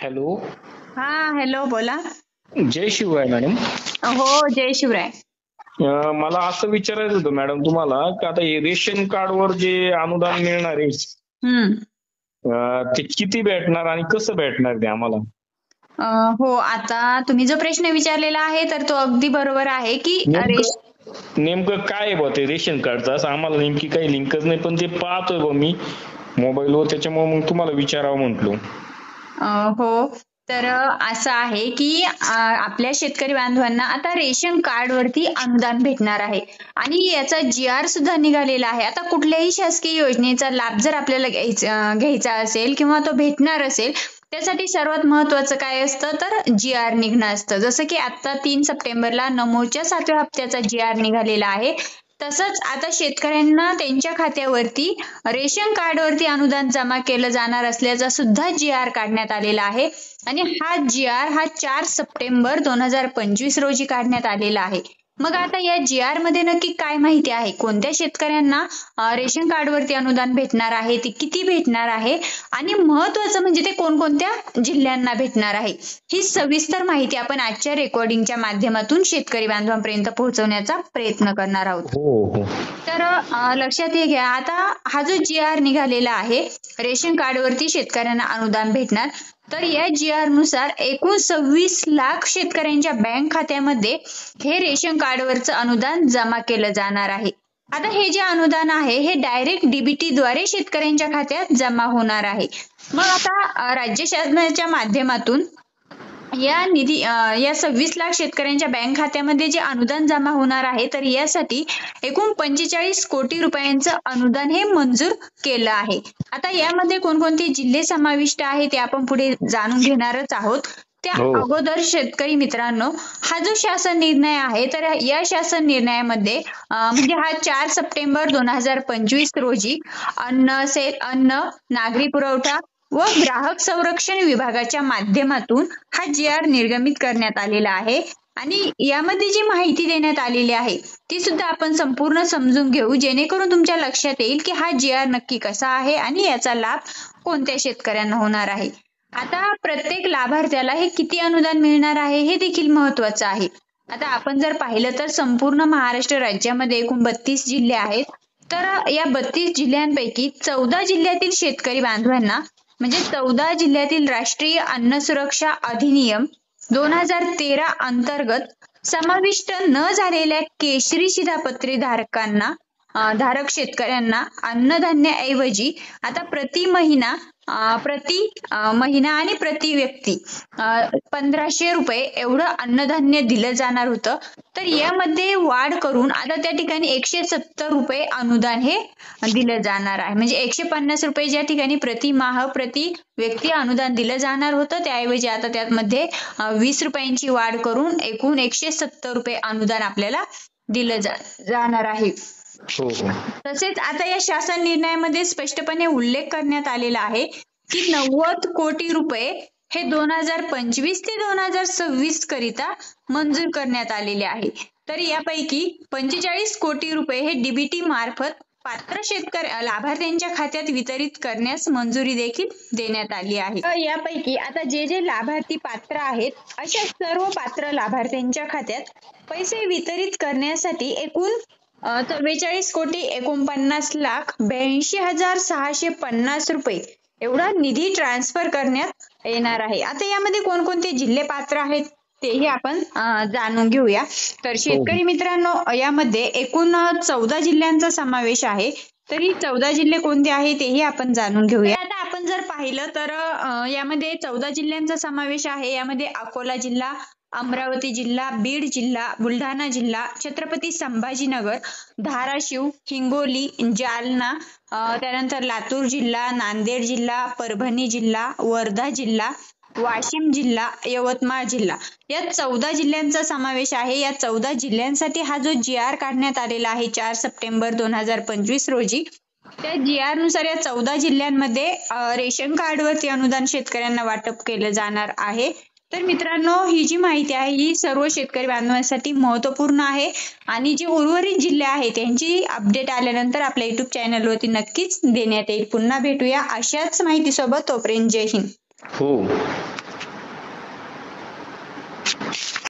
Hello. हा hello बोला. जय Shivray madam. हो जय शिवराय. मला असं विचारायचं होतं मॅडम तुम्हाला की आता हे रेशन कार्डवर जे अनुदान मिळणार आहे हम्म. ते किती भेटणार आणि कसं भेटणार ते आम्हाला? हो आता तुम्ही जो प्रश्न विचारलेला आहे तर तो अगदी बरोबर आहे की नेमकं काय आहे बा ते रेशन कार्डचं? असं आम्हाला नेमकी काही लिंकच नाही, पण ते पाहतोय बा मी मोबाईलवर, त्याच्यामुळे मग तुम्हाला विचारावं म्हटलो. हो तर असं आहे की आपल्या शेतकरी बांधवांना आता रेशन कार्ड वरती अनुदान भेटणार आहे आणि याचा GR सुद्धा निघालेला आहे. आता कुठल्याही शासकीय योजनेचा लाभ जर आपल्याला घ्यायचा असेल किंवा तो भेटणार असेल त्यासाठी सर्वात महत्वाचं काय असतं तर GR निघणं असतं. जसं की आता 3 सप्टेंबरला नमोच्या 7व्या हप्त्याचा GR निघालेला आहे. तसंच आता शेतकऱ्यांना त्यांच्या खात्यावरती रेशन कार्डवरती अनुदान जमा केलं जाणार असल्याचा सुद्धा GR काढण्यात आलेला आहे आणि हा GR हा 4 सप्टेंबर 2025 रोजी काढण्यात आलेला आहे. मग आता या GR मध्ये नक्की काय माहिती आहे, कोणत्या शेतकऱ्यांना रेशन कार्डवरती अनुदान भेटणार आहे, ते किती भेटणार आहे आणि महत्वाचं म्हणजे ते कोणकोणत्या जिल्ह्यांना भेटणार आहे, ही सविस्तर माहिती आपण आजच्या रेकॉर्डिंगच्या माध्यमातून शेतकरी बांधवांपर्यंत पोहोचवण्याचा प्रयत्न करणार आहोत. तर लक्षात हे घ्या, आता हा जो GR निघालेला आहे रेशन कार्डवरती शेतकऱ्यांना अनुदान भेटणार, तर या GR नुसार एकूण 26 लाख शेतकऱ्यांच्या बँक खात्यामध्ये हे रेशन कार्डवरचं अनुदान जमा केलं जाणार आहे. आता हे जे अनुदान आहे हे डायरेक्ट DBT द्वारे शेतकऱ्यांच्या खात्यात जमा होणार आहे. मग आता राज्य शासनाच्या माध्यमातून या 26 लाख शेतकऱ्यांच्या बँक खात्यामध्ये जे अनुदान जमा होणार आहे तर यासाठी एकूण 45 कोटी रुपयांचं अनुदान हे मंजूर केलं आहे. आता यामध्ये कोणकोणते जिल्हे समाविष्ट आहे ते आपण पुढे जाणून घेणारच आहोत. त्या अगोदर शेतकरी मित्रांनो, हा जो शासन निर्णय आहे तर या शासन निर्णयामध्ये म्हणजे हा 4 सप्टेंबर 2025 रोजी अन्न, नागरी पुरवठा व ग्राहक संरक्षण विभागाच्या माध्यमातून हा GR निर्गमित करण्यात आलेला आहे आणि यामध्ये जी माहिती देण्यात आलेली आहे ती सुद्धा आपण संपूर्ण समजून घेऊ, जेणेकरून तुमच्या लक्षात येईल की हा GR नक्की कसा आहे आणि याचा लाभ कोणत्या शेतकऱ्यांना होणार आहे. आता प्रत्येक लाभार्थ्याला हे किती अनुदान मिळणार आहे हे देखील महत्वाचं आहे. आता आपण जर पाहिलं तर संपूर्ण महाराष्ट्र राज्यामध्ये एकूण 32 जिल्हे आहेत. तर या 32 जिल्ह्यांपैकी 14 जिल्ह्यातील शेतकरी बांधवांना म्हणजे 14 जिल्ह्यातील राष्ट्रीय अन्न सुरक्षा अधिनियम 2013 अंतर्गत समाविष्ट न झालेल्या केशरी शिधापत्रि धारक शेतकऱ्यांना अन्नधान्याऐवजी आता प्रति महिना आणि प्रति व्यक्ती 1500 रुपये एवढं अन्नधान्य दिलं जाणार होतं. तर यामध्ये वाढ करून आता त्या ठिकाणी 170 रुपये अनुदान हे दिलं जाणार आहे. म्हणजे 150 रुपये ज्या ठिकाणी प्रति माह प्रति व्यक्ती अनुदान दिलं जाणार होतं त्याऐवजी आता त्यामध्ये 20 रुपयांची वाढ करून एकूण 170 रुपये अनुदान आपल्याला दिलं जाणार आहे. तसेच आता या शासन निर्णयामध्ये स्पष्टपणे उल्लेख करण्यात आलेला आहे की 90 कोटी रुपये हे 2025 ते 2026 करिता मंजूर करण्यात आलेले आहे. तर यापैकी 45 कोटी रुपये हे DBT मार्फत पात्र शेतकरी लाभार्थ्यांच्या खात्यात वितरित करण्यास मंजुरी देखील देण्यात आली आहे. यापैकी आता जे लाभार्थी पात्र आहेत अशा सर्व पात्र लाभार्थ्यांच्या खात्यात पैसे वितरित करण्यासाठी एकूण 44 कोटी 49 लाख 82,650 रुपये एवढा निधी ट्रान्सफर करण्यात येणार आहे. आता यामध्ये कोणकोणते जिल्हे पात्र आहेत तेही आपण जाणून घेऊया. तर शेतकरी मित्रांनो, यामध्ये एकूण 14 जिल्ह्यांचा समावेश आहे. तर ही 14 जिल्हे कोणते आहे तेही आपण जाणून घेऊया. आता आपण जर पाहिलं तर यामध्ये 14 जिल्ह्यांचा समावेश आहे. यामध्ये अकोला जिल्हा, अमरावती जिल्हा, बीड जिल्हा, बुलढाणा जिल्हा, छत्रपती संभाजीनगर, धाराशिव, हिंगोली, जालना, त्यानंतर लातूर जिल्हा, नांदेड जिल्हा, परभणी जिल्हा, वर्धा जिल्हा, वाशिम जिल्हा, यवतमाळ जिल्हा या 14 जिल्ह्यांचा समावेश आहे. या 14 जिल्ह्यांसाठी हा जो GR काढण्यात आलेला आहे 4 सप्टेंबर 2025 रोजी, त्या GR नुसार या 14 जिल्ह्यांमध्ये रेशन कार्डवरती अनुदान शेतकऱ्यांना वाटप केलं जाणार आहे. तर मित्रांनो, ही जी माहिती आहे ही सर्व शेतकरी बांधवांसाठी महत्त्वपूर्ण आहे आणि जे उर्वरित जिल्हे आहेत त्यांची अपडेट आल्यानंतर आपल्या YouTube चॅनलवरती नक्कीच देण्यात येईल. पुन्हा भेटूया अशाच माहितीसोबत. तोपर्यंत जय हिंद.